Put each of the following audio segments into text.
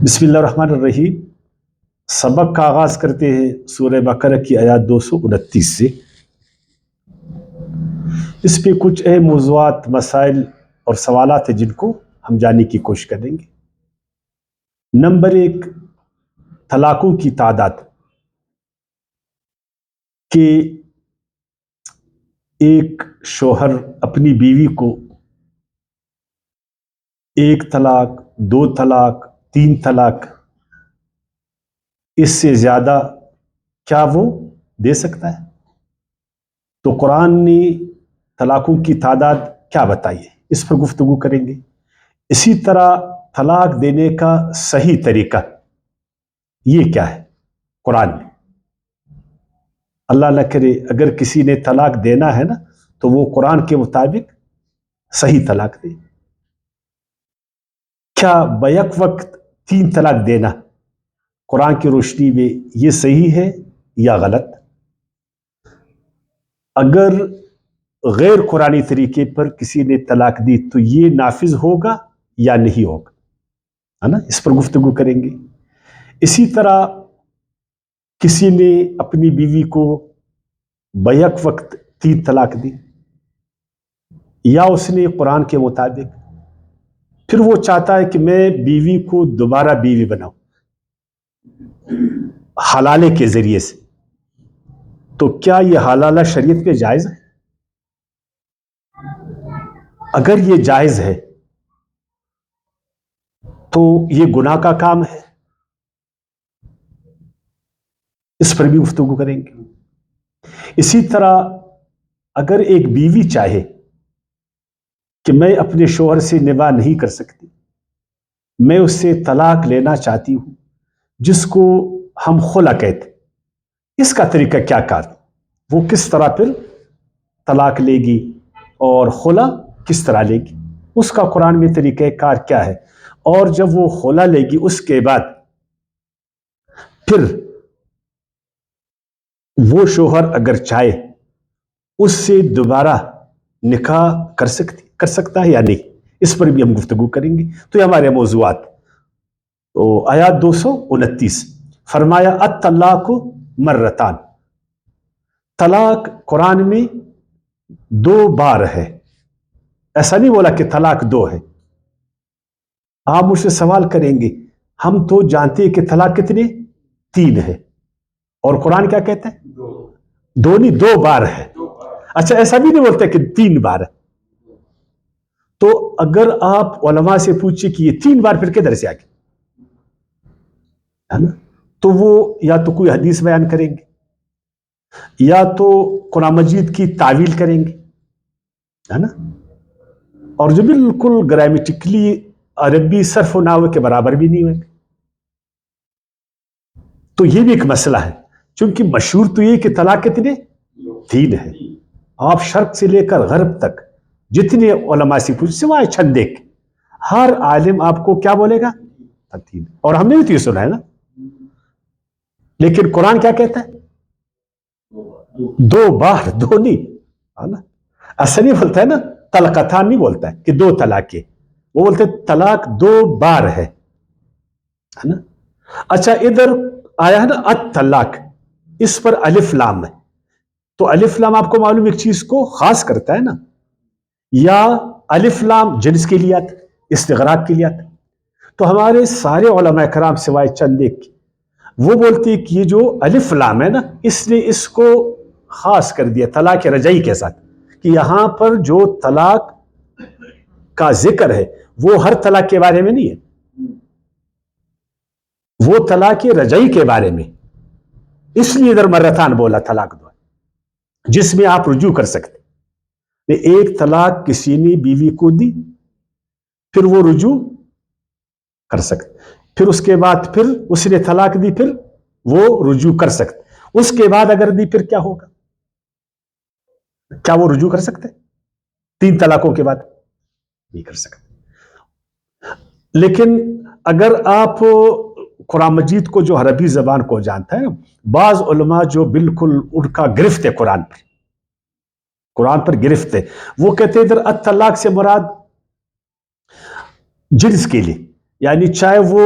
بسم اللہ الرحمن الرحیم۔ سبق کا آغاز کرتے ہیں سورہ بقرہ کی آیات 229 سے۔ اس پہ کچھ اہم موضوعات، مسائل اور سوالات ہیں جن کو ہم جاننے کی کوشش کریں گے۔ نمبر 1، طلاقوں کی تعداد، کہ ایک شوہر اپنی بیوی کو 1 طلاق، 2 طلاق، 3 طلاق، اس سے زیادہ کیا وہ دے سکتا ہے؟ تو قرآن نے طلاقوں کی تعداد کیا بتائی ہے، اس پر گفتگو کریں گے۔ اسی طرح طلاق دینے کا صحیح طریقہ یہ کیا ہے قرآن میں۔ اللہ نہ کرے اگر کسی نے طلاق دینا ہے نا تو وہ قرآن کے مطابق صحیح طلاق دے۔ کیا بیک وقت 3 طلاق دینا قرآن کی روشنی میں یہ صحیح ہے یا غلط؟ اگر غیر قرآنی طریقے پر کسی نے طلاق دی تو یہ نافذ ہوگا یا نہیں ہوگا، ہے نا، اس پر گفتگو کریں گے۔ اسی طرح کسی نے اپنی بیوی کو بیک وقت 3 طلاق دی، یا اس نے قرآن کے مطابق، پھر وہ چاہتا ہے کہ میں بیوی کو دوبارہ بیوی بناؤں حلالے کے ذریعے سے، تو کیا یہ حلالہ شریعت پہ جائز ہے؟ اگر یہ جائز ہے تو یہ گناہ کا کام ہے، اس پر بھی گفتگو کریں گے۔ اسی طرح اگر ایک بیوی چاہے کہ میں اپنے شوہر سے نباہ نہیں کر سکتی، میں اس سے طلاق لینا چاہتی ہوں، جس کو ہم خلا کہتے، اس کا طریقہ کیا کار، وہ کس طرح پھر طلاق لے گی اور خلا کس طرح لے گی، اس کا قرآن میں طریقہ کار کیا ہے؟ اور جب وہ خلا لے گی اس کے بعد پھر وہ شوہر اگر چاہے اس سے دوبارہ نکاح کر سکتا ہے یا نہیں، اس پر بھی ہم گفتگو کریں گے۔ تو یہ ہمارے موضوعات۔ تو آیات 229، فرمایا الطلاق مرتان، طلاق قرآن میں 2 بار ہے، ایسا نہیں بولا کہ طلاق 2 ہے۔ آپ مجھ سے سوال کریں گے، ہم تو جانتے ہیں کہ طلاق کتنے 3 ہے، اور قرآن کیا کہتا ہے؟ 2 نہیں، 2 بار ہے۔ اچھا، ایسا بھی نہیں بولتا کہ 3 بار ہے۔ تو اگر آپ علماء سے پوچھیں کہ یہ 3 بار پھر کدھر سے آ گئی، ہے نا، تو وہ یا تو کوئی حدیث بیان کریں گے یا تو قرآن مجید کی تعویل کریں گے، ہے نا، اور جو بالکل گرامیٹیکلی عربی صرف و نحو کے برابر بھی نہیں ہوئے۔ تو یہ بھی ایک مسئلہ ہے، چونکہ مشہور تو یہ کہ طلاق کتنے 3 ہے۔ آپ شرق سے لے کر غرب تک جتنے علماء سے پوچھ، سوائے چند ایک، ہر عالم آپ کو کیا بولے گا 3، اور ہم نے بھی تو یہ سنا ہے نا۔ لیکن قرآن کیا کہتا ہے؟ 2 بار، 2 نہیں، ہے نا، اصل نہیں بولتا ہے نا، طلقتان نہیں بولتا ہے کہ 2 طلاقیں، وہ بولتے طلاق 2 بار ہے نا۔ اچھا، ادھر آیا ہے نا الطلاق، اس پر الف لام ہے، تو الف لام آپ کو معلوم ایک چیز کو خاص کرتا ہے نا، یا الف لام جنس کے لیے آتا، استغراق کے لیے آتا۔ تو ہمارے سارے علماء کرام سوائے چند ایک وہ بولتے ہیں کہ یہ جو الف لام ہے نا، اس نے اس کو خاص کر دیا طلاق رجعی کے ساتھ، کہ یہاں پر جو طلاق کا ذکر ہے وہ ہر طلاق کے بارے میں نہیں ہے، وہ طلاق رجعی کے بارے میں، اس لیے ادھر مرتان بولا، طلاق 2 جس میں آپ رجوع کر سکتے۔ ایک طلاق کسی نے بیوی کو دی، پھر وہ رجوع کر سکتے، پھر اس کے بعد پھر اس نے طلاق دی، پھر وہ رجوع کر سکتے، اس کے بعد اگر دی پھر کیا ہوگا؟ کیا وہ رجوع کر سکتے؟ 3 طلاقوں کے بعد نہیں کر سکتے۔ لیکن اگر آپ قرآن مجید کو جو عربی زبان کو جانتا ہے، بعض علماء جو بالکل ان کا گرفت ہے قرآن پر گرفت ہے، وہ کہتے ہیں ادھر الطلاق سے مراد جنس کے لیے، یعنی چاہے وہ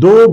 2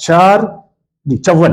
54,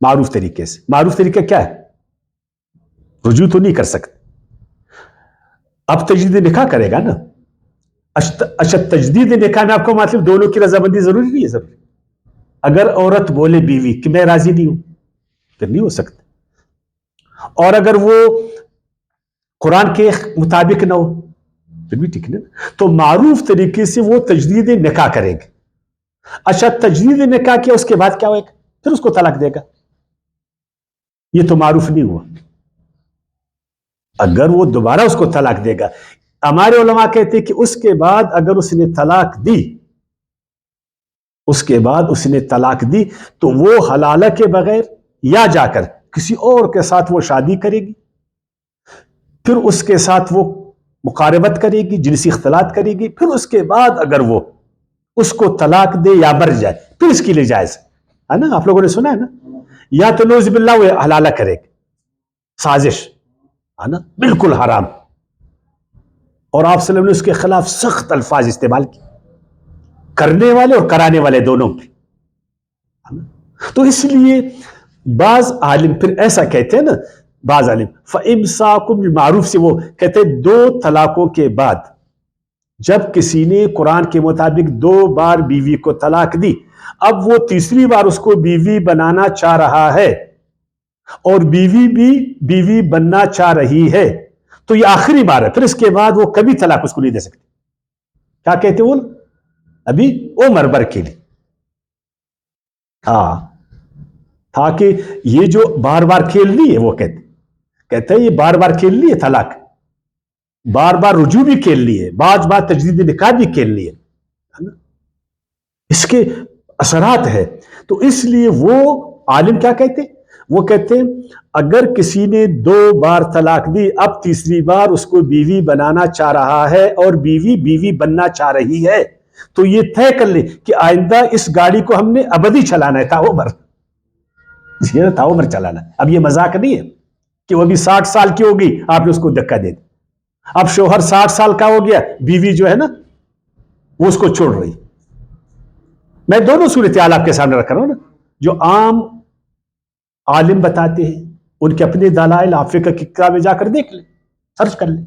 معروف طریقے سے. معروف طریقہ کیا ہے؟ رجوع تو نہیں کر سکتے. اب تجدید نکاح کرے گا نا. اچھا تجدید نکاح میں آپ کو مطلب دونوں کی رضامندی ضروری نہیں ہے؟ ضروری. اگر عورت بولے بیوی کہ میں راضی نہیں ہوں پھر نہیں ہو سکتا. اور اگر وہ قرآن کے مطابق نہ ہو پھر بھی ٹھیک نہیں. تو معروف طریقے سے وہ تجدید نکاح کریں گے. اچھا تجدید نکاح کیا اس کے بعد کیا ہوئے گا؟ پھر اس کو طلاق دے گا. یہ تو معروف نہیں ہوا. اگر وہ دوبارہ اس کو طلاق دے گا، ہمارے علماء کہتے ہیں کہ اس کے بعد اگر اس نے طلاق دی، اس کے بعد اس نے طلاق دی تو وہ حلالہ کے بغیر یا جا کر کسی اور کے ساتھ وہ شادی کرے گی، پھر اس کے ساتھ وہ مقاربت کرے گی، جنسی اختلاط کرے گی، پھر اس کے بعد اگر وہ اس کو طلاق دے یا مر جائے پھر اس کے لیے جائز ہے نا. آپ لوگوں نے سنا ہے نا. یا تو نعوذ باللہ وہ حلالہ کرے گی، سازش ہے نا، بالکل حرام. اور آپ صلی اللہ علیہ وسلم نے اس کے خلاف سخت الفاظ استعمال کیے، کرنے والے اور کرانے والے دونوں پہ. تو اس لیے بعض عالم پھر ایسا کہتے ہیں نا، بعض عالم فَإِمْسَاكُمْ بِالْمَعْرُوف سے وہ کہتے ہیں 2 طلاقوں کے بعد جب کسی نے قرآن کے مطابق 2 بار بیوی کو طلاق دی، اب وہ تیسری بار اس کو بیوی بنانا چاہ رہا ہے اور بیوی بھی بیوی بننا چاہ رہی ہے تو یہ آخری بار ہے. پھر اس کے بعد وہ کبھی طلاق اس کو نہیں دے سکتے. کیا کہتے وہ ابھی عمر بھر کے لیے. ہاں تھا کہ یہ جو بار بار کھیل لی ہے، وہ کہتے ہیں یہ بار بار کھیل لی ہے طلاق، بار بار رجوع بھی کھیل لی ہے، بعض بار تجدید نکاح بھی کھیل لی ہے نا. اس کے اثرات ہے. تو اس لیے وہ عالم کیا کہتے؟ وہ کہتے ہیں اگر کسی نے 2 بار طلاق دی، اب تیسری بار اس کو بیوی بنانا چاہ رہا ہے اور بیوی بیوی بننا چاہ رہی ہے تو یہ طے کر لے کہ آئندہ اس گاڑی کو ہم نے ابدی چلانا ہے، تا عمر چلانا ہے. اب یہ مذاق نہیں ہے کہ وہ بھی 60 سال کی ہوگی آپ نے اس کو دھکا دے دیا. اب شوہر 60 سال کا ہو گیا، بیوی جو ہے نا وہ اس کو چھوڑ رہی. میں دونوں صورتحال آپ کے سامنے رکھ رہا ہوں نا، جو عام عالم بتاتے ہیں ان کے اپنے دلائل آپ فقہ کی کتاب میں جا کر دیکھ لیں، سرچ کر لیں،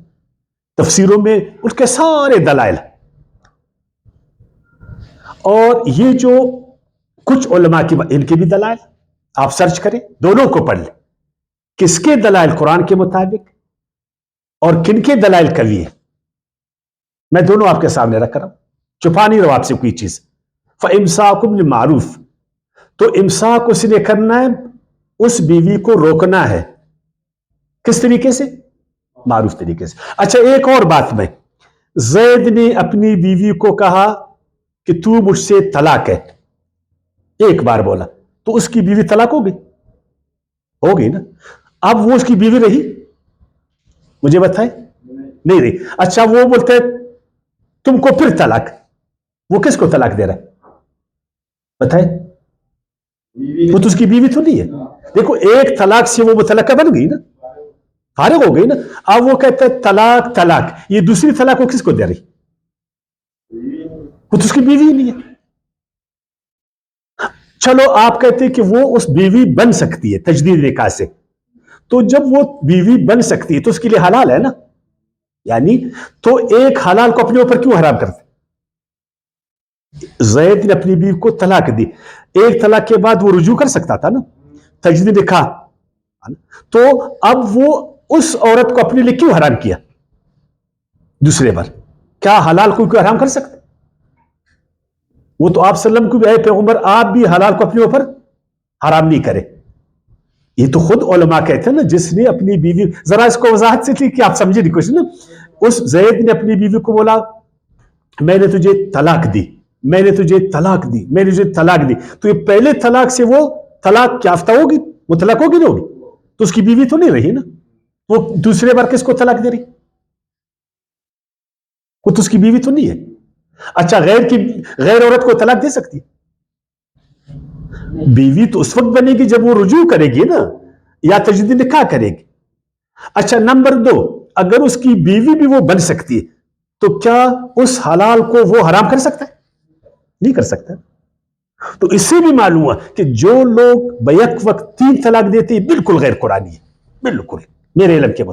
تفسیروں میں ان کے سارے دلائل. اور یہ جو کچھ علماء کی ان کے بھی دلائل آپ سرچ کریں، دونوں کو پڑھ لیں، کس کے دلائل قرآن کے مطابق اور کن کے دلائل قوی ہیں. میں دونوں آپ کے سامنے رکھ رہا ہوں، چھپا نہیں رہا آپ سے کوئی چیز. فَإِمْسَاكُمْ بِالْمَعْرُوف تو امساک اس نے کرنا ہے، اس بیوی کو روکنا ہے. کس طریقے سے؟ معروف طریقے سے. اچھا ایک اور بات، میں زید نے اپنی بیوی کو کہا کہ تو مجھ سے طلاق ہے، ایک بار بولا تو اس کی بیوی طلاق ہو گئی نا. اب وہ اس کی بیوی رہی؟ مجھے بتائیں، نہیں رہی. اچھا وہ بولتے تم کو پھر طلاق، وہ کس کو طلاق دے رہا ہے بتائیں؟ وہ تو اس کی بیوی تو نہیں ہے. دیکھو ایک طلاق سے وہ متعلقہ بن گئی نا، فارغ ہو گئی نا. اب وہ کہتا ہے طلاق، یہ دوسری طلاق وہ کس کو دے رہی؟ وہ تو اس کی بیوی ہی نہیں ہے. چلو آپ کہتے ہیں کہ وہ اس بیوی بن سکتی ہے تجدید نکاح سے، تو جب وہ بیوی بن سکتی ہے تو اس کے لیے حلال ہے نا. یعنی تو ایک حلال کو اپنے اوپر کیوں حرام کرتے؟ زید نے اپنی بیوی کو طلاق دی، ایک طلاق کے بعد وہ رجوع کر سکتا تھا نا، تجدید نکاح. تو اب وہ اس عورت کو اپنے لیے کیوں حرام کیا دوسرے بار؟ کیا حلال کو کیوں حرام کر سکتے؟ وہ تو آپ صلی اللہ علیہ وسلم کو بھی اے پیغمبر آپ بھی حلال کو اپنے اوپر حرام نہیں کرے. یہ تو خود علماء کہتے ہیں نا، جس نے اپنی بیوی، ذرا اس کو وضاحت سے تھی کہ آپ سمجھے نہیں کچھ نا. اس زید نے اپنی بیوی کو بولا میں نے تجھے طلاق دی، میں نے تجھے طلاق دی، میں نے تجھے طلاق دی، تو یہ پہلے طلاق سے وہ طلاق یافتہ ہوگی، مطلق ہوگی نہ ہوگی؟ تو اس کی بیوی تو نہیں رہی نا. وہ دوسرے بار کس کو طلاق دے رہی؟ وہ تو اس کی بیوی تو نہیں ہے. اچھا غیر عورت کو طلاق دے سکتی؟ بیوی تو اس وقت بنے گی جب وہ رجوع کرے گی نا، یا تجدید نکاح کرے گی. اچھا نمبر 2، اگر اس کی بیوی بھی وہ بن سکتی ہے تو کیا اس حلال کو وہ حرام کر سکتا ہے؟ نہیں کر سکتا. تو اس سے بھی معلوم ہوا کہ جو لوگ بیک وقت 3 طلاق دیتے ہیں بالکل غیر قرآنی ہے، بالکل میرے علم کے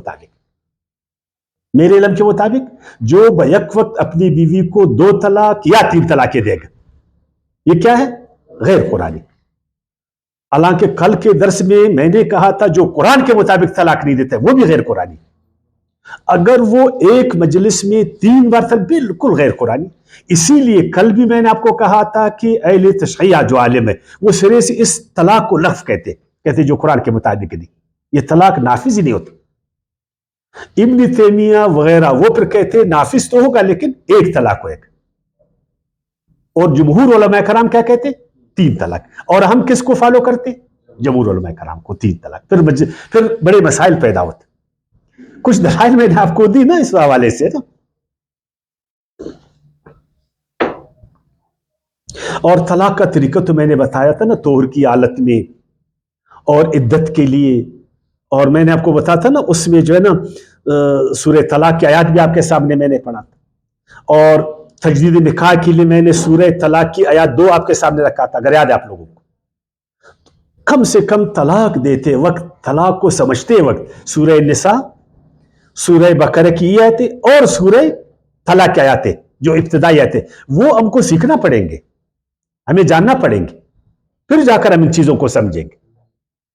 مطابق جو بیک وقت اپنی بیوی کو 2 طلاق یا 3 طلاقیں دے گا، یہ کیا ہے؟ غیر قرآنی۔ حالانکہ کل کے درس میں نے کہا تھا جو قرآن کے مطابق طلاق نہیں دیتا وہ بھی غیر قرآنی، اگر وہ ایک مجلس میں 3 بار طلاق بالکل غیر قرآنی۔ اسی لیے کل بھی میں نے آپ کو کہا تھا کہ اہل تشریع جو عالم ہے وہ سرے سے اس طلاق کو لغو کہتے جو قرآن کے مطابق نہیں، یہ طلاق نافذ ہی نہیں ہوتا۔ ابن تیمیہ وغیرہ وہ پھر کہتے نافذ تو ہوگا لیکن 1 طلاق ہوئے گا، اور جمہور علماء کرام کیا کہتے؟ 3 طلاق۔ اور ہم کس کو فالو کرتے؟ جمہور علماء کرام کو، 3 طلاق۔ پھر بڑے مسائل پیدا ہوتے۔ کچھ دلائل میں نے آپ کو دی نا اس حوالے سے نا۔ اور طلاق کا طریقہ تو میں نے بتایا تھا نا، طہر کی حالت میں اور عدت کے لیے، اور میں نے آپ کو بتایا تھا نا اس میں جو ہے نا سورہ طلاق کی آیات بھی آپ کے سامنے میں نے پڑھا تھا، اور تجدید نکاح کے لیے میں نے سورہ طلاق کی آیات 2 آپ کے سامنے رکھا تھا، اگر یاد ہے آپ لوگوں کو۔ کم سے کم طلاق دیتے وقت، طلاق کو سمجھتے وقت سورہ نساء، سورہ بقرہ کی آیتیں اور سورہ طلاق کی آیتیں جو ابتدائی آیتیں، وہ ہم کو سیکھنا پڑیں گے، ہمیں جاننا پڑیں گے، پھر جا کر ہم ان چیزوں کو سمجھیں گے۔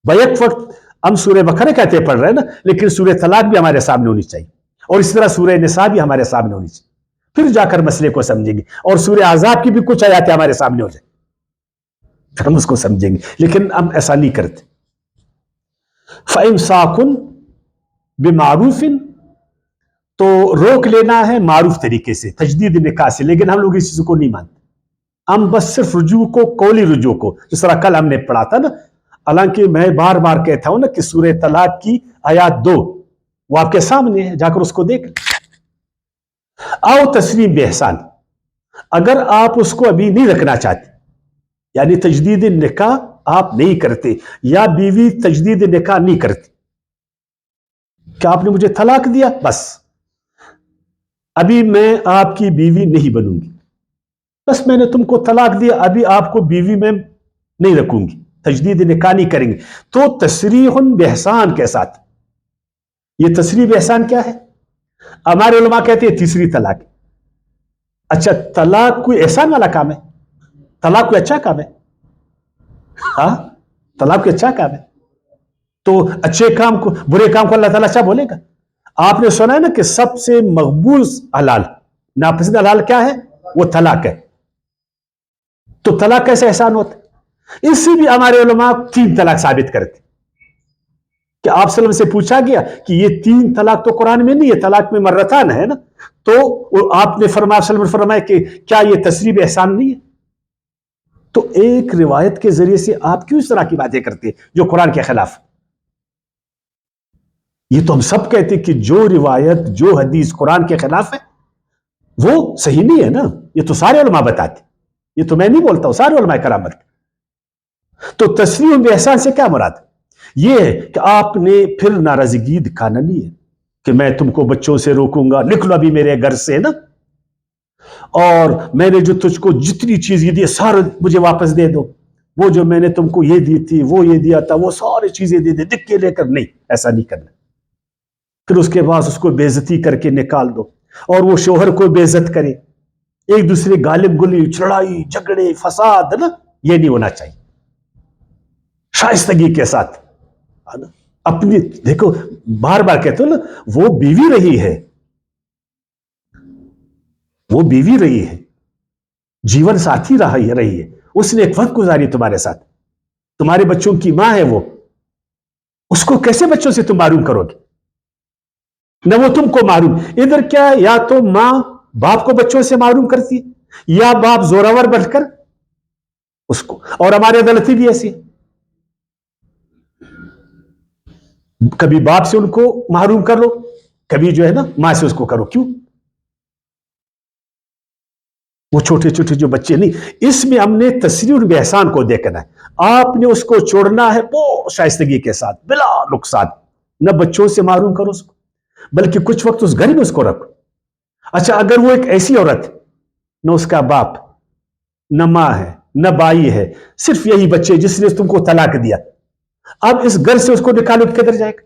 بیک وقت ہم سورہ بقرہ کی آیتیں پڑھ رہے ہیں نا، لیکن سورہ طلاق بھی ہمارے سامنے ہونی چاہیے، اور اس طرح سورہ نساء بھی ہمارے سامنے ہونی چاہیے، پھر جا کر مسئلے کو سمجھیں گے، اور سورہ احزاب کی بھی کچھ آیاتیں ہمارے سامنے ہو جائیں، پھر ہم اس کو سمجھیں گے، لیکن ہم ایسا نہیں کرتے۔ فَإِمْسَاكٌ بِمَعْرُوفٍ، تو روک لینا ہے معروف طریقے سے، تجدید نکاح سے، لیکن ہم لوگ اس چیز کو نہیں مانتے، ہم بس صرف رجوع کو، قولی رجوع کو، جس طرح کل ہم نے پڑھا تھا نا۔ حالانکہ میں بار بار کہتا ہوں نا کہ سورہ طلاق کی آیات 2 وہ آپ کے سامنے ہے، جا کر اس کو دیکھ لیں۔ او تسلیم بِإِحْسَان، اگر آپ اس کو ابھی نہیں رکھنا چاہتے، یعنی تجدید نکاح آپ نہیں کرتے، یا بیوی تجدید نکاح نہیں کرتی، کہ آپ نے مجھے طلاق دیا، بس ابھی میں آپ کی بیوی نہیں بنوں گی، بس میں نے تم کو طلاق دیا، ابھی آپ کو بیوی میں نہیں رکھوں گی، تجدید نکاح نہیں کریں گے، تو تصریح بِإِحْسَان کے ساتھ، یہ تصریح بِإِحْسَان کیا ہے؟ ہمارے علماء کہتے ہیں تیسری طلاق۔ اچھا، طلاق کوئی احسان والا کام ہے؟ طلاق کوئی اچھا کام ہے؟ ہاں، طلاق کوئی اچھا کام ہے؟ تو اچھے کام کو، برے کام کو اللہ تعالیٰ اچھا بولے گا؟ آپ نے سنا ہے نا کہ سب سے مقبول حلال، ناپسند حلال کیا ہے؟ وہ طلاق ہے۔ تو طلاق کیسے احسان ہوتا ہے؟ اس سے بھی ہمارے علماء 3 طلاق ثابت کرتے کہ آپ صلی اللہ علیہ وسلم سے پوچھا گیا کہ یہ 3 طلاق تو قرآن میں نہیں ہے، طلاق میں مرتان ہے نا، تو آپ نے فرمایا، صلی اللہ علیہ وسلم فرمایا کہ کیا یہ تصریح احسان نہیں ہے؟ تو ایک روایت کے ذریعے سے آپ کیوں اس طرح کی باتیں کرتے ہیں جو قرآن کے خلاف؟ یہ تو ہم سب کہتے ہیں کہ جو روایت، جو حدیث قرآن کے خلاف ہے وہ صحیح نہیں ہے نا، یہ تو سارے علماء بتاتے، یہ تو میں نہیں بولتا ہوں، سارے علماء کرام بتاتے۔ تو تصریح بِإِحْسَان سے کیا مراد؟ یہ ہے کہ آپ نے پھر ناراضگی دکھانا نہیں ہے کہ میں تم کو بچوں سے روکوں گا، نکلو ابھی میرے گھر سے نا، اور میں نے جو تجھ کو جتنی چیز یہ دی سارے مجھے واپس دے دو، وہ جو میں نے تم کو یہ دی تھی، وہ یہ دیا تھا، وہ ساری چیزیں دے دے، دکھ کے لے کر، نہیں، ایسا نہیں کرنا۔ پھر اس کے بعد اس کو بے عزتی کر کے نکال دو، اور وہ شوہر کو بے عزت کرے، ایک دوسرے غالب گلی، لڑائی جھگڑے فساد، نا، یہ نہیں ہونا چاہیے۔ شائستگی کے ساتھ اپنی، دیکھو بار بار کہتے ہو نا، وہ بیوی رہی ہے، وہ بیوی رہی ہے، جیون ساتھی رہی ہے، اس نے ایک وقت گزاری تمہارے ساتھ، تمہارے بچوں کی ماں ہے وہ، اس کو کیسے بچوں سے تم محروم کرو گے؟ نہ وہ تم کو محروم، ادھر کیا ہے، یا تو ماں باپ کو بچوں سے محروم کرتی ہے، یا باپ زوراور بن کر اس کو، اور ہماری عدالتیں بھی ایسی ہے، کبھی باپ سے ان کو محروم کر لو، کبھی جو ہے نا ماں سے اس کو کرو، کیوں؟ وہ چھوٹے چھوٹے جو بچے نہیں، اس میں ہم نے تصریح بِإِحْسَان کو دیکھنا ہے، آپ نے اس کو چھوڑنا ہے بہت شائستگی کے ساتھ، بلا نقصان، نہ بچوں سے محروم کرو اس کو، بلکہ کچھ وقت اس گھر میں اس کو رکھو۔ اچھا، اگر وہ ایک ایسی عورت، نہ اس کا باپ، نہ ماں ہے، نہ بائی ہے، صرف یہی بچے جس نے تم کو طلاق دیا. اب اس گھر سے اس کو نکالو تو کدھر جائے گا؟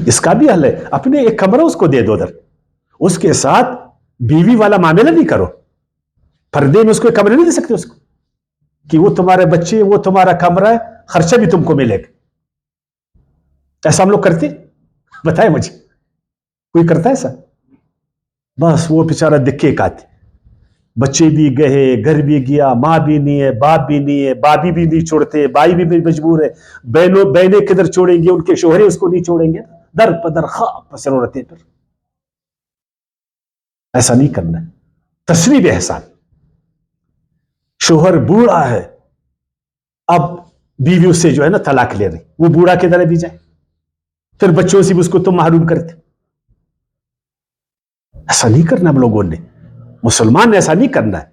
اس کا بھی حل ہے، اپنے ایک کمرہ اس کو دے دو ادھر، اس کے ساتھ بیوی والا معاملہ نہیں کرو. پردے میں اس کو کمرے نہیں دے سکتے اس کو کہ وہ تمہارے بچے، وہ تمہارا کمرہ ہے، خرچہ بھی تم کو ملے گا. ایسا ہم لوگ کرتے؟ بتائیں مجھے، کوئی کرتا ہے ایسا؟ بس وہ بیچارہ دکے کاتے، بچے بھی گئے، گھر بھی گیا، ماں بھی نہیں ہے، باپ بھی نہیں ہے، بابی بھی نہیں چھوڑتے، بھائی بھی مجبور ہے، بہنیں کدھر چھوڑیں گے، ان کے شوہرے اس کو نہیں چھوڑیں گے، در پدر خواب پسر عورتیں پر. ایسا نہیں کرنا ہے. تسریب احسان. شوہر بوڑھا ہے، اب بیوی اس سے جو ہے نا طلاق لے رہی، وہ بوڑھا کے طرح بھی جائے، پھر بچوں سے بھی اس کو تم محروم کرتے. ایسا نہیں کرنا ہم لوگوں نے، مسلمان نے ایسا نہیں کرنا ہے.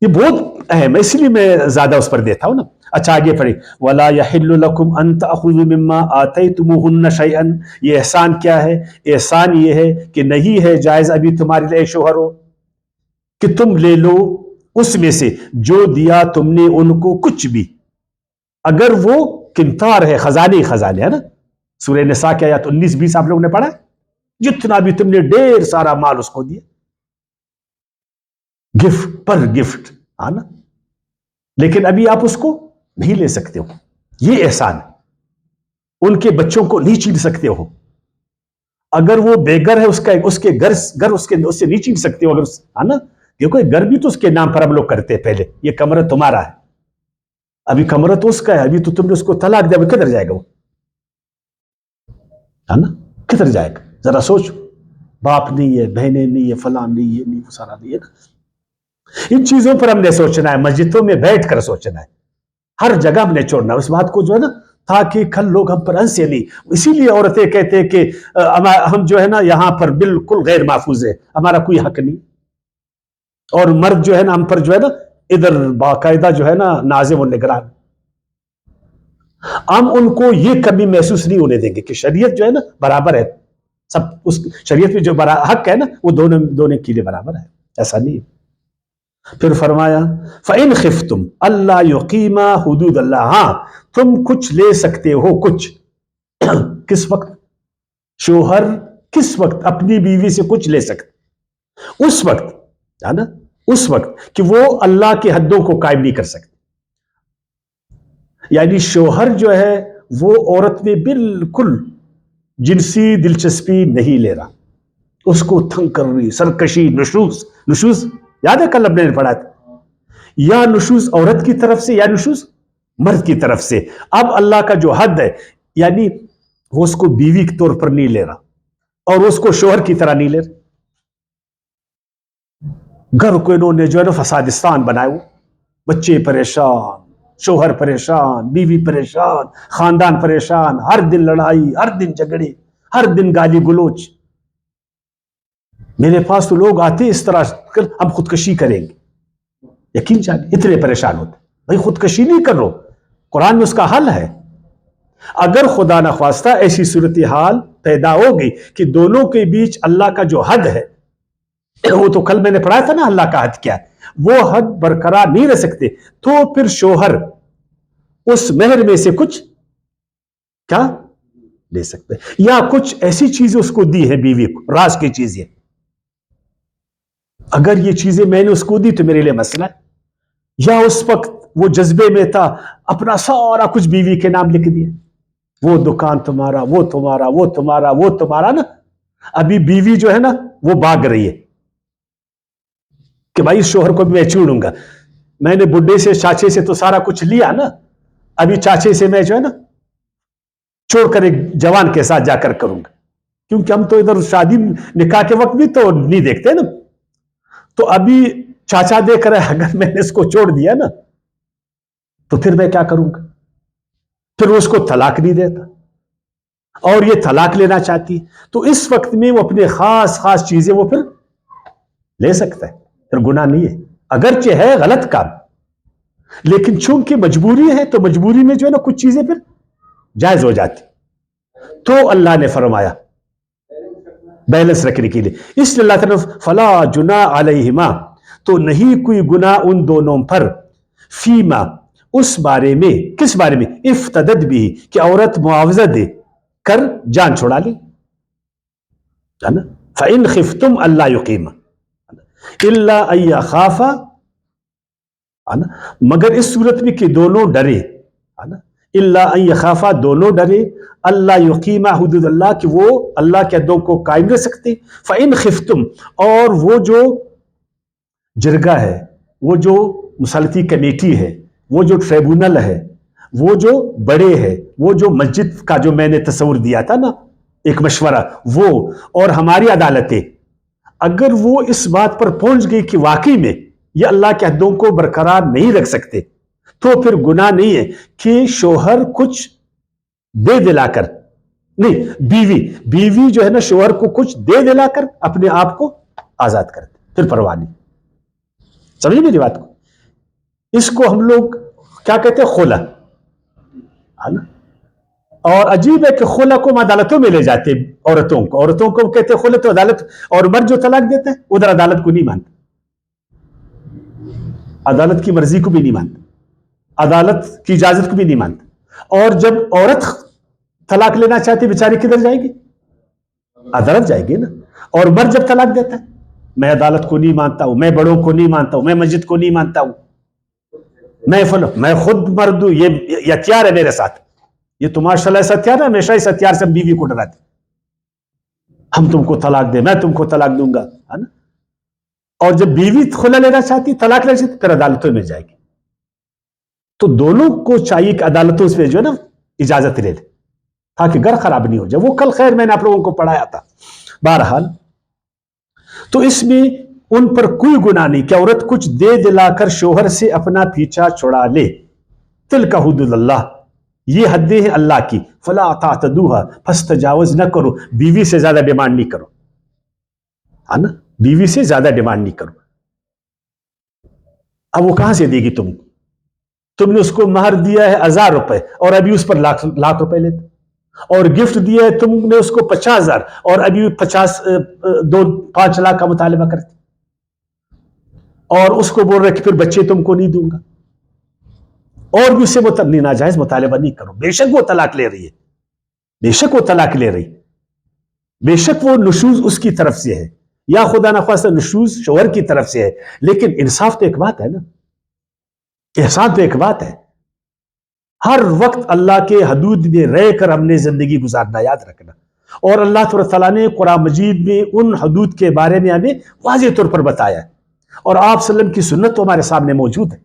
یہ بہت اہم ہے، اس لیے میں زیادہ اس پر دیتا ہوں نا. اچھا آگے پڑھی، وَلَا يَحِلُّ لَكُمْ أَن تَأْخُذُوا مِمَّا آتَيْتُمُوهُنَّ شَيْئًا. یہ احسان کیا ہے؟ احسان یہ ہے کہ نہیں ہے جائز ابھی تمہارے لیے شوہروں کہ تم لے لو اس میں سے جو دیا تم نے ان کو کچھ بھی، اگر وہ کنتار ہے، خزانے خزانے ہے نا. سورہ نساء کی آیات 19-20 آپ لوگوں نے پڑھا، جتنا بھی تم نے ڈھیر سارا مال اس کو دیا، گفٹ پر گفٹ، ہے نا، لیکن ابھی آپ اس کو نہیں لے سکتے ہو. یہ احسان ہے. ان کے بچوں کو نہیں چھین سکتے ہو. اگر وہ بے گھر ہے، اس کے گھر اس سے نہیں چھین سکتے ہو. ہے نا، دیکھو گھر بھی تو اس کے نام پر ہم لوگ کرتے ہیں. پہلے یہ کمرہ تمہارا ہے، ابھی کمرہ تو اس کا ہے، ابھی تو تم نے اس کو طلاق دیا، کدھر جائے گا وہ؟ ہے نا، کدھر جائے گا؟ ذرا سوچو. باپ نہیں ہے، بہنیں نہیں ہے، فلاں نہیں ہے، نہیں وہ سارا نہیں ہے نا. ان چیزوں پر ہم نے سوچنا ہے، مسجدوں میں بیٹھ کر سوچنا ہے، ہر جگہ ہم نے چھوڑنا اس بات کو جو ہے نا، تاکہ کل لوگ ہم پر ہنسے نہیں. اسی لیے عورتیں کہتے ہیں کہ ہم جو ہے نا یہاں پر بالکل غیر محفوظ ہے، ہمارا کوئی حق نہیں. اور مرد جو ہے نا ہم پر جو ہے نا ادھر باقاعدہ جو ہے نا ناظم و نگران. ہم ان کو یہ کبھی محسوس نہیں ہونے دیں گے کہ شریعت جو ہے نا برابر ہے، سب اس شریعت میں جو حق ہے نا وہ دونوں کے لیے برابر ہے. ایسا نہیں ہے. پھر فرمایا فَإِنْ خِفْتُمْ أَلَّا يُقِيمَا حُدُودَ اللَّهِ. ہاں تم کچھ لے سکتے ہو، کچھ. کس وقت؟ شوہر کس وقت اپنی بیوی سے کچھ لے سکتے؟ اس وقت، ہے نا، اس وقت کہ وہ اللہ کے حدوں کو قائم نہیں کر سکتے. یعنی شوہر جو ہے وہ عورت میں بالکل جنسی دلچسپی نہیں لے رہا، اس کو تنگ کر رہی، سرکشی، نشوز یاد ہے کل ہم نے پڑھا تھا، یا نشوز عورت کی طرف سے یا نشوز مرد کی طرف سے. اب اللہ کا جو حد ہے، یعنی وہ اس کو بیوی کے طور پر نہیں لے رہا اور اس کو شوہر کی طرح نہیں لے رہا. گھر کو انہوں نے جو ہے نا فسادستان بنائے ہوئے، بچے پریشان، شوہر پریشان، بیوی پریشان، خاندان پریشان، ہر دن لڑائی، ہر دن جھگڑے، ہر دن گالی گلوچ. میرے پاس تو لوگ آتے اس طرح ہم خودکشی کریں گے، یقین جانے اتنے پریشان ہوتے. بھائی خودکشی نہیں کر رہو، قرآن میں اس کا حل ہے. اگر خدا نخواستہ ایسی صورتحال پیدا ہوگی کہ دونوں کے بیچ اللہ کا جو حد ہے، وہ تو کل میں نے پڑھا تھا نا اللہ کا حد کیا ہے، وہ حد برقرار نہیں رہ سکتے، تو پھر شوہر اس مہر میں سے کچھ کیا لے سکتے، یا کچھ ایسی چیزیں اس کو دی ہے بیوی کو، راز کی چیزیں. اگر یہ چیزیں میں نے اس کو دی تو میرے لیے مسئلہ ہے. یا اس وقت وہ جذبے میں تھا، اپنا سارا کچھ بیوی کے نام لکھ دیا، وہ دکان تمہارا، وہ تمہارا، وہ تمہارا، وہ تمہارا نا. ابھی بیوی جو ہے نا وہ بھاگ رہی ہے کہ بھائی شوہر کو بھی میں چھوڑوں گا، میں نے بڈھے سے چاچے سے تو سارا کچھ لیا نا، ابھی چاچے سے میں جو ہے نا چھوڑ کر ایک جوان کے ساتھ جا کر کروں گا. کیونکہ ہم تو ادھر شادی نکاح کے وقت بھی تو نہیں دیکھتے نا، تو ابھی چاچا دیکھ رہے ہیں، اگر میں نے اس کو چھوڑ دیا نا تو پھر میں کیا کروں گا. پھر وہ اس کو طلاق نہیں دیتا اور یہ طلاق لینا چاہتی، تو اس وقت میں وہ اپنے خاص چیزیں وہ پھر لے سکتا ہے، پھر گناہ نہیں ہے. اگرچہ ہے غلط کام، لیکن چونکہ مجبوری ہے تو مجبوری میں جو ہے نا کچھ چیزیں پھر جائز ہو جاتی. تو اللہ نے فرمایا بیلنس رکھنے کے لیے، اس لیے اللہ تعالیٰ فلا جناح علیہما، تو نہیں کوئی گناہ ان دونوں پر، فیما اس بارے میں، کس بارے میں، افتدت بھی کہ عورت معاوضہ دے کر جان چھڑا لے، ہے نا، فَإِنْ خِفْتُمْ أَلَّا يُقِيمَ إِلَّا أَن يَخَافَا، ہے نا، مگر اس صورت میں کہ دونوں ڈرے، ہے نا، الا ان یخافا دونوں ڈرے، اللہ یقیمہ حدود اللہ کہ وہ اللہ کے حدوں کو قائم رہ سکتے، فَإِنْ خِفْتُمْ اور وہ جو جرگہ ہے، وہ جو مسلطی کمیٹی ہے، وہ جو ٹریبونل ہے، وہ جو بڑے ہے، وہ جو مسجد کا جو میں نے تصور دیا تھا نا ایک مشورہ، وہ اور ہماری عدالتیں اگر وہ اس بات پر پہنچ گئی کہ واقعی میں یہ اللہ کے حدوں کو برقرار نہیں رکھ سکتے، تو پھر گناہ نہیں ہے کہ شوہر کچھ دے دلا کر، نہیں بیوی جو ہے نا شوہر کو کچھ دے دلا کر اپنے آپ کو آزاد کرتے، پھر پرواہ نہیں۔ سمجھے میری بات کو؟ اس کو ہم لوگ کیا کہتے ہیں، خلا، ہے نا، اور عجیب ہے کہ خلا کو ہم عدالتوں میں لے جاتے عورتوں کو کہتے ہیں خلا، تو عدالت، اور مرد جو طلاق دیتا ہے ادھر عدالت کو نہیں مانتا، عدالت کی مرضی کو بھی نہیں مانتا، عدالت کی اجازت کو بھی نہیں مانتا، اور جب عورت طلاق لینا چاہتی بیچاری کدھر جائے گی؟ عدالت جائے گی نا، اور مرد جب طلاق دیتا ہے میں عدالت کو نہیں مانتا ہوں، میں بڑوں کو نہیں مانتا ہوں، میں مسجد کو نہیں مانتا ہوں، میں خود مرد ہوں، یہ ہتھیار ہے میرے ساتھ، یہ تو ماشاءاللہ ایسا ہتھیار ہے، ہمیشہ اس ہتھیار سے بیوی کو ڈراتے، ہم تم کو طلاق دیں، میں تم کو طلاق دوں گا، ہے نا، اور جب بیوی خلا لینا چاہتی، طلاق لینا چاہتی، پھر عدالتوں میں جائے گی۔ تو دونوں کو چاہیے کہ عدالتوں سے جو ہے نا اجازت لے لے تاکہ گھر خراب نہیں ہو جائے۔ وہ کل خیر میں نے آپ لوگوں کو پڑھایا تھا۔ بہرحال تو اس میں ان پر کوئی گناہ نہیں کہ عورت کچھ دے دلا کر شوہر سے اپنا پیچھا چھڑا لے، تلک حدود اللہ، یہ حدیں ہیں اللہ کی، فلا تعتدوها، پس تجاوز نہ کرو، بیوی سے زیادہ ڈیمانڈ نہیں کرو، ہے نا، بیوی سے زیادہ ڈیمانڈ نہیں کرو۔ اب وہ کہاں سے دے گی تم نے اس کو مہر دیا ہے 1000 روپے اور ابھی اس پر لاکھ روپے لیتے، اور گفٹ دیا ہے تم نے اس کو 50,000 اور ابھی 5 لاکھ کا مطالبہ کرتے، اور اس کو بول رہے کہ پھر بچے تم کو نہیں دوں گا، اور بھی اس سے ناجائز مطالبہ نہیں کرو۔ بے شک وہ طلاق لے رہی ہے، بے شک وہ طلاق لے رہی، بے شک وہ نشوز اس کی طرف سے ہے، یا خدا نخواستہ نشوز شوہر کی طرف سے ہے، لیکن انصاف تو ایک بات ہے نا، احسان تو ایک بات ہے، ہر وقت اللہ کے حدود میں رہ کر ہم نے زندگی گزارنا یاد رکھنا، اور اللہ تعالیٰ نے قرآن مجید میں ان حدود کے بارے میں ہمیں واضح طور پر بتایا ہے، اور آپ صلی اللہ علیہ وسلم کی سنت تو ہمارے سامنے موجود ہے۔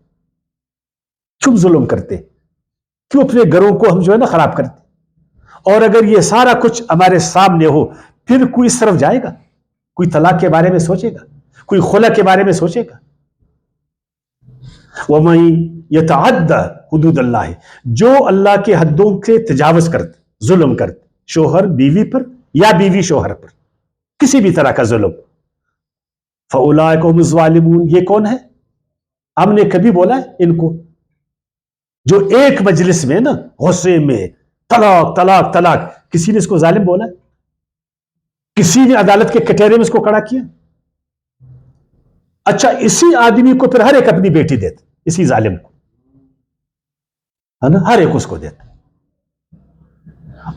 کیوں ظلم کرتے، کیوں اپنے گھروں کو ہم جو ہے نا خراب کرتے؟ اور اگر یہ سارا کچھ ہمارے سامنے ہو پھر کوئی اس طرف جائے گا؟ کوئی طلاق کے بارے میں سوچے گا؟ کوئی خلا کے بارے میں سوچے گا؟ وَمَن يَتَعَدَّ حدود اللہ، جو اللہ کے حدوں سے تجاوز کرتے، ظلم کرتے، شوہر بیوی پر یا بیوی شوہر پر، کسی بھی طرح کا ظلم، فَأُولَٰئِکَ هُمُ الظَّالِمُونَ، یہ کون ہے؟ ہم نے کبھی بولا ہے ان کو؟ جو ایک مجلس میں نا غصے میں طلاق طلاق طلاق، کسی نے اس کو ظالم بولا ہے؟ کسی نے عدالت کے کٹہرے میں اس کو کھڑا کیا؟ اچھا، اسی آدمی کو پھر ہر ایک اپنی بیٹی دیتا، اسی ظالم کو، ہے نا، ہر ایک اس کو دیتا،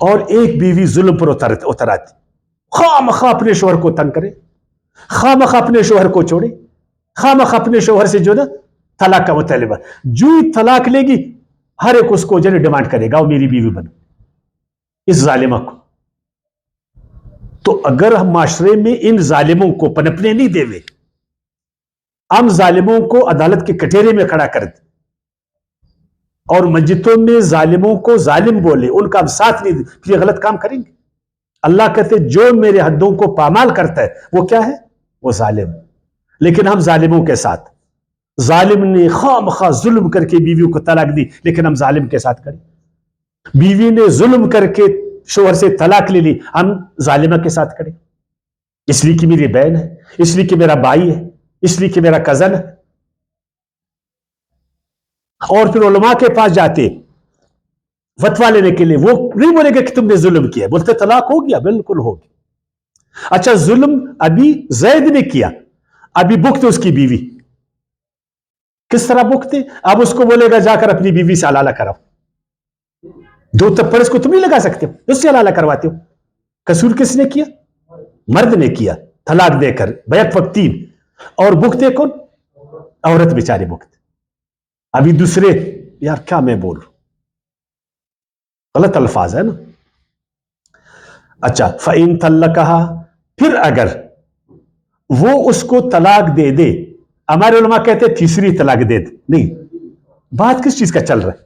اور ایک بیوی ظلم پر اتراتی، خواہ مخواہ اپنے شوہر کو تنگ کرے، خواہ مخواہ اپنے شوہر کو چھوڑے، خواہ مخواہ اپنے شوہر سے جو نا طلاق کا مطالبہ، جو ہی طلاق لے گی ہر ایک اس کو جو ڈیمانڈ کرے گا وہ میری بیوی بنو، اس ظالمہ کو۔ تو اگر ہم معاشرے میں ان ظالموں کو پنپنے نہیں دے وے، ہم ظالموں کو عدالت کے کٹہرے میں کھڑا کر دیں اور مسجدوں میں ظالموں کو ظالم بولے، ان کا ہم ساتھ نہیں دیں، پھر یہ غلط کام کریں گے۔ اللہ کہتے جو میرے حدوں کو پامال کرتا ہے وہ کیا ہے؟ وہ ظالم۔ لیکن ہم ظالموں کے ساتھ، ظالم نے خواہ مخواہ ظلم کر کے بیویوں کو طلاق دی لیکن ہم ظالم کے ساتھ کھڑے، بیوی نے ظلم کر کے شوہر سے طلاق لے لی، ہم ظالمہ کے ساتھ کھڑے، اس لیے کہ میری بہن ہے، اس لیے کہ میرا بھائی ہے، اس لیے کہ میرا کزن ہے۔ اور پھر علماء کے پاس جاتے فتویٰ لینے کے لیے، وہ نہیں بولے گا کہ تم نے ظلم کیا، بولتے طلاق ہو گیا، بالکل ہو گیا۔ اچھا، ظلم ابھی زید نے کیا، ابھی بخت اس کی بیوی، کس طرح بخت ہے؟ اب اس کو بولے گا جا کر اپنی بیوی سے حلالہ کراؤ، دو تھپڑ اس کو تم نہیں لگا سکتے ہو، اس سے حلالہ کرواتے ہو۔ قصور کس نے کیا؟ مرد نے کیا، طلاق دے کر بیک وقت 3۔ اور بخت ہے کون؟ عورت بیچاری بخت۔ ابھی دوسرے، یار کیا میں بول رہا ہوں، غلط الفاظ ہے نا۔ اچھا، فَإِن طَلَّقَهَا، پھر اگر وہ اس کو طلاق دے دے، ہمارے علماء کہتے ہیں تیسری طلاق دے دے، نہیں، بات کس چیز کا چل رہا ہے؟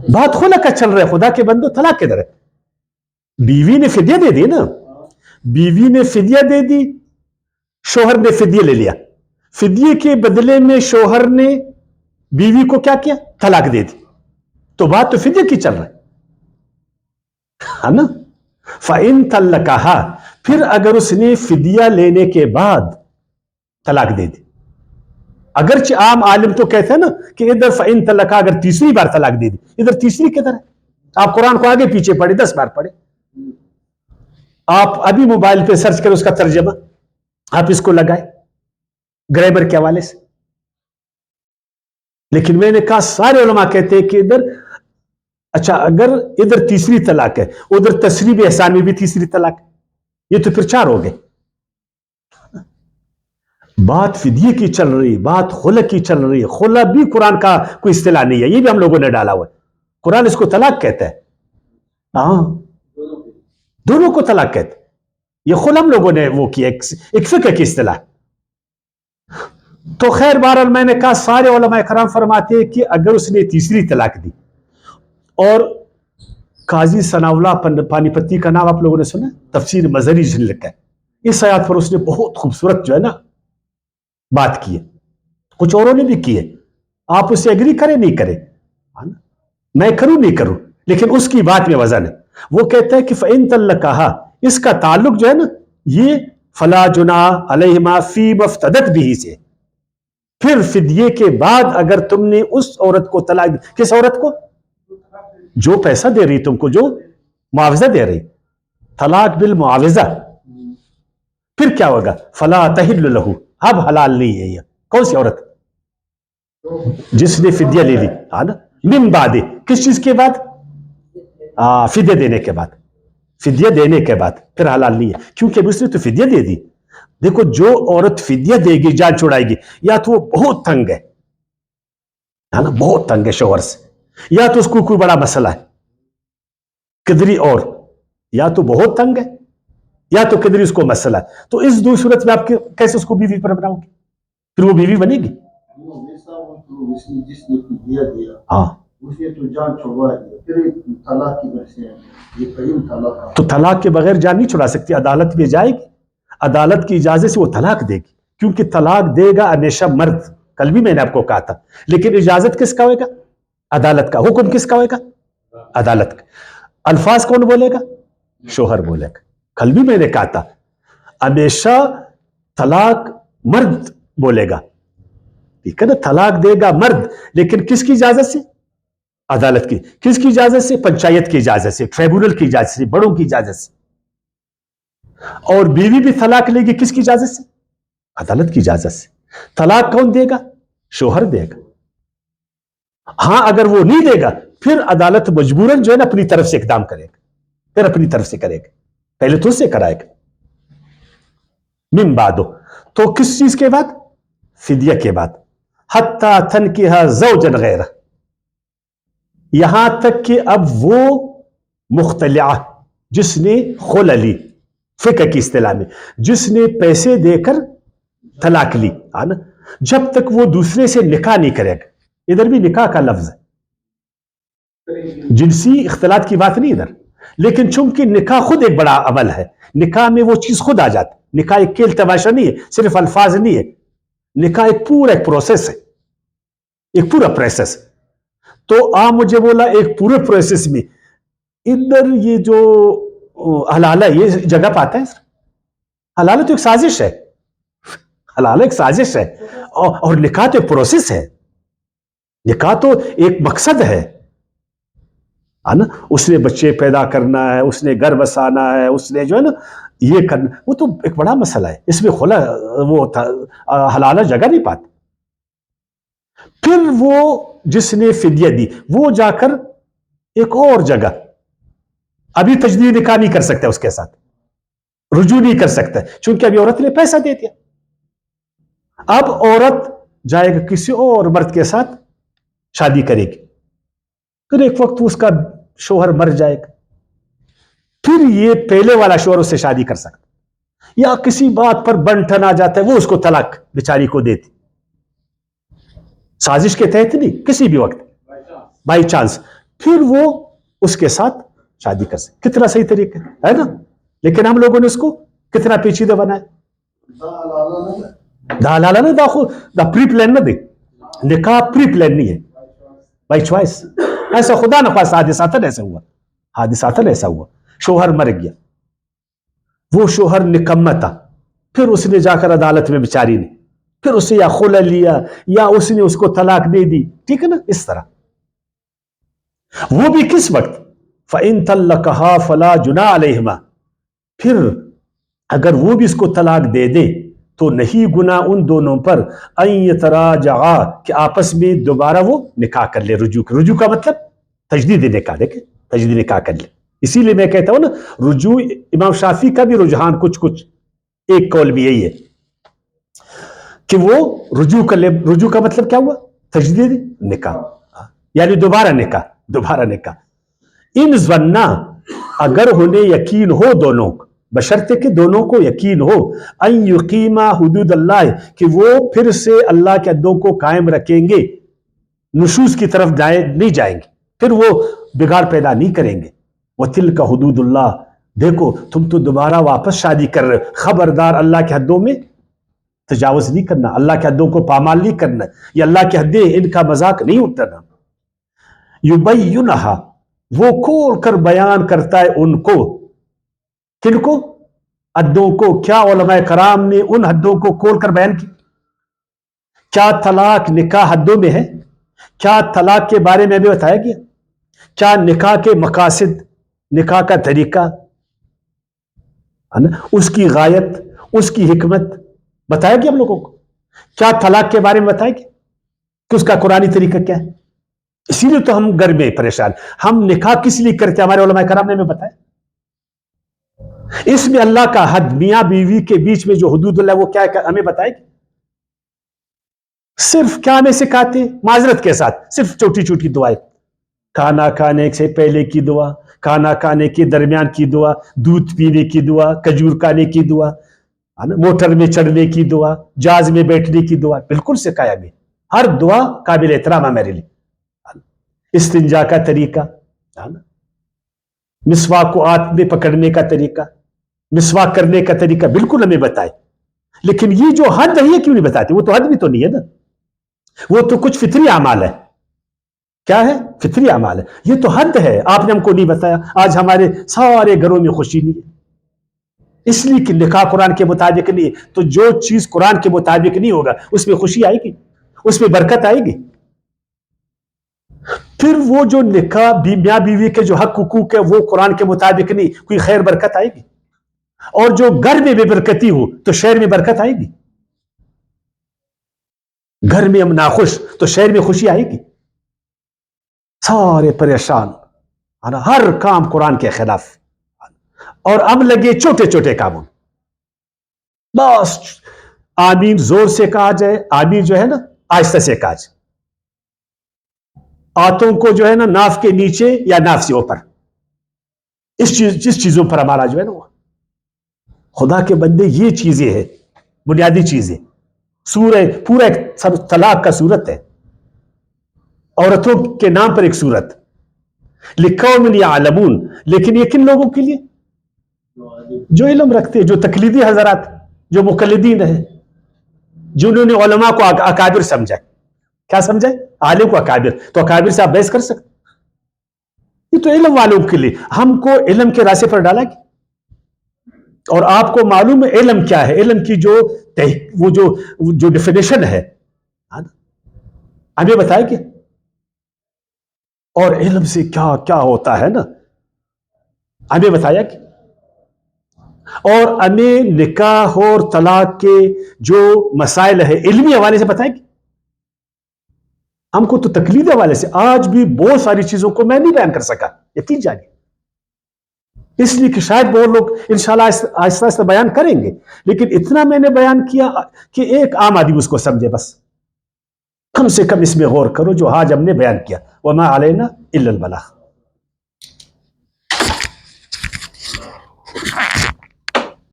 بات خلا کا چل رہا ہے۔ خدا کے بندو، طلاق کدھر ہے؟ بیوی نے فدیہ دے دی نا، بیوی نے فدیہ دے دی، شوہر نے فدیہ لے لیا، فدیے کے بدلے میں شوہر نے بیوی کو کیا کیا؟ طلاق دے دی، تو بات تو فدیہ کی چل رہا ہے نا۔ فَإِن طَلَّقَهَا، پھر اگر اس نے فدیہ لینے کے بعد طلاق دے دی، اگرچہ عام عالم تو کہتے ہیں نا کہ ادھر فَإِن طَلَّقَهَا اگر تیسری بار طلاق دے دی، ادھر تیسری کدھر ہے؟ آپ قرآن کو آگے پیچھے پڑھے، 10 بار پڑھے، آپ ابھی موبائل پہ سرچ کریں اس کا ترجمہ، آپ اس کو لگائیں گرامر کے حوالے سے۔ لیکن میں نے کہا سارے علماء کہتے ہیں کہ ادھر، اچھا اگر ادھر تیسری طلاق ہے، ادھر تسریب احسان میں بھی تیسری طلاق ہے، یہ تو پھر 4 ہو گئے۔ بات فدیے کی چل رہی، بات خلع کی چل رہی ہے۔ خلع بھی قرآن کا کوئی اصطلاح نہیں ہے، یہ بھی ہم لوگوں نے ڈالا ہوا ہے، قرآن اس کو طلاق کہتا ہے۔ ہاں، دونوں کو طلاق کہتے ہیں، یہ خلع ہم لوگوں نے وہ کیا، ایک فقہ کی اصطلاح۔ تو خیر بہرحال میں نے کہا سارے علماء کرام فرماتے ہیں کہ اگر اس نے تیسری طلاق دی، اور قاضی ثناء اللہ پانی پتی کا نام آپ لوگوں نے سنا، تفسیر مظہری جن لکھا ہے، اس آیات پر اس نے بہت خوبصورت جو ہے نا بات کی ہے، کچھ اوروں نے بھی کی ہے، آپ اس سے ایگری کریں نہیں کریں، میں کروں نہیں کروں، لیکن اس کی بات میں وزن ہے۔ وہ کہتا ہے کہ فَإِن طَلَّقَهَا، اس کا تعلق جو ہے نا یہ فَلَا جُنَاحَ عَلَيْهِمَا فِي مَا افْتَدَتْ بِهِ سے، پھر فدیے کے بعد اگر تم نے اس عورت کو طلاق دی، کس عورت کو؟ جو پیسہ دے رہی تم کو، جو معاوضہ دے رہی، طلاق بالمعاوضہ، پھر کیا ہوگا؟ فَلَا تَحِلُّ لَهُ، اب حلال نہیں ہے یہ۔ کون سی عورت؟ جس نے فدیہ لے لی، من بعد، کس چیز کے بعد؟ فدیہ دینے کے بعد، فدیہ دینے کے بعد پھر حلال نہیں ہے، کیونکہ اس نے تو فدیہ دے دی۔ دیکھو جو عورت فدیہ دے گی، جان چھڑائے گی، یا تو وہ بہت تنگ ہے نا، بہت تنگ ہے شوہر سے، یا تو اس کو کوئی بڑا مسئلہ ہے قدری، اور یا تو بہت تنگ ہے یا تو قدری اس کو مسئلہ ہے، تو اس دو صورت میں آپ کیسے اس کو بیوی پر بناؤ گے؟ پھر وہ بیوی بنے گی؟ ہاں، تو طلاق کے بغیر جان نہیں چھڑا سکتی، عدالت میں جائے گی، عدالت کی اجازت سے وہ طلاق دے گی، کیونکہ طلاق دے گا ہمیشہ مرد، کل بھی میں نے آپ کو کہا تھا، لیکن اجازت کس کا ہوئے گا؟ عدالت کا۔ حکم کس کا ہوئے گا؟ عدالت کا۔ الفاظ کون بولے گا؟ شوہر بولے گا۔ کل بھی میں نے کہا تھا ہمیشہ طلاق مرد بولے گا، ٹھیک ہے نا، طلاق دے گا مرد، لیکن کس کی اجازت سے؟ عدالت کی۔ کس کی اجازت سے؟ پنچایت کی اجازت سے، ٹریبونل کی اجازت سے، بڑوں کی اجازت سے۔ اور بیوی بھی طلاق لے گی کس کی اجازت سے؟ عدالت کی اجازت سے۔ طلاق کون دے گا؟ شوہر دے گا۔ ہاں اگر وہ نہیں دے گا پھر عدالت مجبوراً جو ہے نا اپنی طرف سے اقدام کرے گا، پھر اپنی طرف سے کرے گا، پہلے تو اس سے کرائے گا۔ من بعدو، تو کس چیز کے بعد؟ فدیہ کے بعد۔ حتی تنکح زوجا غیرہ، یہاں تک کہ اب وہ مختلعہ، جس نے خلع لی، فقہ کی اصطلاح میں جس نے پیسے دے کر طلاق لی، جب تک وہ دوسرے سے نکاح نہیں کرے گا، ادھر بھی نکاح کا لفظ ہے، جنسی اختلاط کی بات نہیں ادھر، لیکن چونکہ نکاح خود ایک بڑا عمل ہے، نکاح میں وہ چیز خود آ جاتی، نکاح ایک کھیل تماشا نہیں ہے، صرف الفاظ نہیں ہے، نکاح ایک پورا ایک پروسیس ہے، ایک پورا پروسیس۔ تو آپ مجھے بولا ایک پورے پروسیس میں ادھر یہ جو حلالہ یہ جگہ پاتا ہے؟ حلالہ تو ایک سازش ہے، حلالہ ایک سازش ہے، اور نکاح تو ایک پروسیس ہے، نکاح تو ایک مقصد ہے نا، اس نے بچے پیدا کرنا ہے، اس نے گھر بسانا ہے، اس نے جو ہے نا یہ کرنا، وہ تو ایک بڑا مسئلہ ہے، اس میں خلا وہ حلالہ جگہ نہیں پاتا۔ پھر وہ جس نے فدیہ دی وہ جا کر ایک اور جگہ ابھی تجدید نکاح نہیں کر سکتا، اس کے ساتھ رجوع نہیں کر سکتا چونکہ ابھی عورت نے پیسہ دے دیا. اب عورت جائے گا کسی اور مرد کے ساتھ شادی کرے گی، پھر ایک وقت اس کا شوہر مر جائے گا، پھر یہ پہلے والا شوہر اس سے شادی کر سکتا، یا کسی بات پر بن ٹھن آ جاتا ہے وہ اس کو طلاق بیچاری کو دیتی، سازش کے تحت نہیں، کسی بھی وقت بائی چانس، پھر وہ اس کے ساتھ شادی کر سکتے. کتنا صحیح طریقہ ہے نا؟ لیکن ہم لوگوں نے اس کو کتنا پیچیدہ بنایا. دا پری پلان نہ دے، نکاح پری پلان نہیں ہے، بائی چوائس. ایسا خدا نہ خواست حادثاتن ایسا ہوا، حادثاتن ایسا ہوا، شوہر مر گیا، وہ شوہر نکمہ تھا، پھر اس نے جا کر عدالت میں بیچاری نے پھر اسے یا خلع لیا یا اس نے اس کو طلاق دے دی، ٹھیک ہے نا؟ اس طرح وہ بھی کس وقت فَإِن طَلَّقَهَا فَلَا جُنَاحَ عَلَيْهِمَا، پھر اگر وہ بھی اس کو طلاق دے دے تو نہیں گناہ ان دونوں پر ان یتراجعا کہ آپس میں دوبارہ وہ نکاح کر لے. رجوع کا مطلب تجدید نکاح، دیکھیں تجدید نکاح کر لے. اسی لیے میں کہتا ہوں نا رجوع، امام شافعی کا بھی رجحان کچھ ایک قول بھی یہی ہے کہ وہ رجوع کر لے. رجوع کا مطلب کیا ہوا؟ تجدید نکاح، یعنی دوبارہ نکاح. ان ظننا اگر انہیں یقین ہو دونوں، بشرطے کہ دونوں کو یقین ہو ان یقیما حدود اللہ کہ وہ پھر سے اللہ کے حدوں کو قائم رکھیں گے، نشوز کی طرف نہیں جائیں گے، پھر وہ بگاڑ پیدا نہیں کریں گے. وَتِلْكَ حدود اللہ، دیکھو تم تو دوبارہ واپس شادی کر رہے ہو، خبردار اللہ کے حدوں میں تجاوز نہیں کرنا، اللہ کے حدوں کو پامال نہیں کرنا، یہ اللہ کی حدیں، ان کا مذاق نہیں اترنا. یبینھا، وہ کھول کر بیان کرتا ہے ان کو، کن کو؟ حدوں کو. کیا علماء کرام نے ان حدوں کو کھول کر بیان کی؟ کیا طلاق نکاح حدوں میں ہے؟ کیا طلاق کے بارے میں بھی بتایا گیا؟ کیا نکاح کے مقاصد، نکاح کا طریقہ، اس کی غایت، اس کی حکمت بتایا گیا ہم لوگوں کو؟ کیا طلاق کے بارے میں بتایا گیا کہ اس کا قرآنی طریقہ کیا ہے؟ اسی لیے تو ہم گھر میں پریشان. ہم نکاح کس لیے کرتے؟ ہمارے علماء کرام نے ہمیں بتایا. اس میں اللہ کا حد، میاں بیوی کے بیچ میں جو حدود اللہ وہ کیا ہے ہمیں بتائے گی. صرف کیا ہمیں سکھاتے؟ معذرت کے ساتھ صرف چھوٹی چھوٹی دعائیں، کھانا کھانے سے پہلے کی دعا، کھانا کھانے کے درمیان کی دعا، دودھ پینے کی دعا، کھجور کھانے کی دعا، موٹر میں چڑھنے کی دعا، جہاز میں بیٹھنے کی دعا، بالکل سکھایا میں. ہر دعا قابل احترام ہے میرے لیے. استنجا کا طریقہ، مسواک کو ہاتھ میں پکڑنے کا طریقہ، مسواک کرنے کا طریقہ بالکل ہمیں بتائے. لیکن یہ جو حد ہے یہ کیوں نہیں بتاتے؟ وہ تو حد بھی تو نہیں ہے نا، وہ تو کچھ فطری اعمال ہے. کیا ہے؟ فطری اعمال ہے. یہ تو حد ہے، آپ نے ہم کو نہیں بتایا. آج ہمارے سارے گھروں میں خوشی نہیں ہے، اس لیے کہ نکاح قرآن کے مطابق نہیں ہے. تو جو چیز قرآن کے مطابق نہیں ہوگا اس میں خوشی آئے گی، اس میں برکت آئے گی. پھر وہ جو نکاح میاں بیوی کے جو حق حقوق ہے وہ قرآن کے مطابق نہیں، کوئی خیر برکت آئے گی. اور جو گھر میں بے برکتی ہو تو شہر میں برکت آئے گی. گھر میں ہم ناخوش تو شہر میں خوشی آئے گی. سارے پریشان، ہر کام قرآن کے خلاف، اور ہم لگے چھوٹے چھوٹے کاموں. بس آمین زور سے کہا جائے، آمین جو ہے نا آہستہ سے کہا جائے. آتوں کو جو ہے نا ناف کے نیچے یا ناف سے اوپر، جس چیزوں پر ہمارا جو ہے نا وہ خدا کے بندے یہ چیزیں ہیں، بنیادی چیزیں. سورہ پورا ایک طلاق کا سورت ہے، عورتوں کے نام پر ایک سورت، لِقَوْمٍ يَعْلَمُونَ. لیکن یہ کن لوگوں کے لیے؟ جو علم رکھتے، جو تقلیدی حضرات، جو مقلدین ہیں، جنہوں نے علماء کو اکابر سمجھا. کیا سمجھا؟ عالم کو اکابر. تو اکابر سے آپ بحث کر سکتے؟ یہ تو علم والوں کے لیے. ہم کو علم کے راستے پر ڈالا گیا. اور آپ کو معلوم ہے علم کیا ہے؟ علم کی وہ جو ڈیفینیشن ہے ہمیں بتائے کہ، اور علم سے کیا کیا ہوتا ہے نا ہمیں بتایا کہ، اور ہمیں نکاح اور طلاق کے جو مسائل ہے علمی حوالے سے بتائے کہ. ہم کو تو تقلید حوالے سے آج بھی بہت ساری چیزوں کو میں نہیں بیان کر سکا، یقین جانیے، اس لیے کہ شاید وہ لوگ انشاءاللہ آہستہ آہستہ بیان کریں گے، لیکن اتنا میں نے بیان کیا کہ ایک عام آدمی اس کو سمجھے، بس کم سے کم اس میں غور کرو جو آج ہم نے بیان کیا۔ وما علینا الا البلاغ۔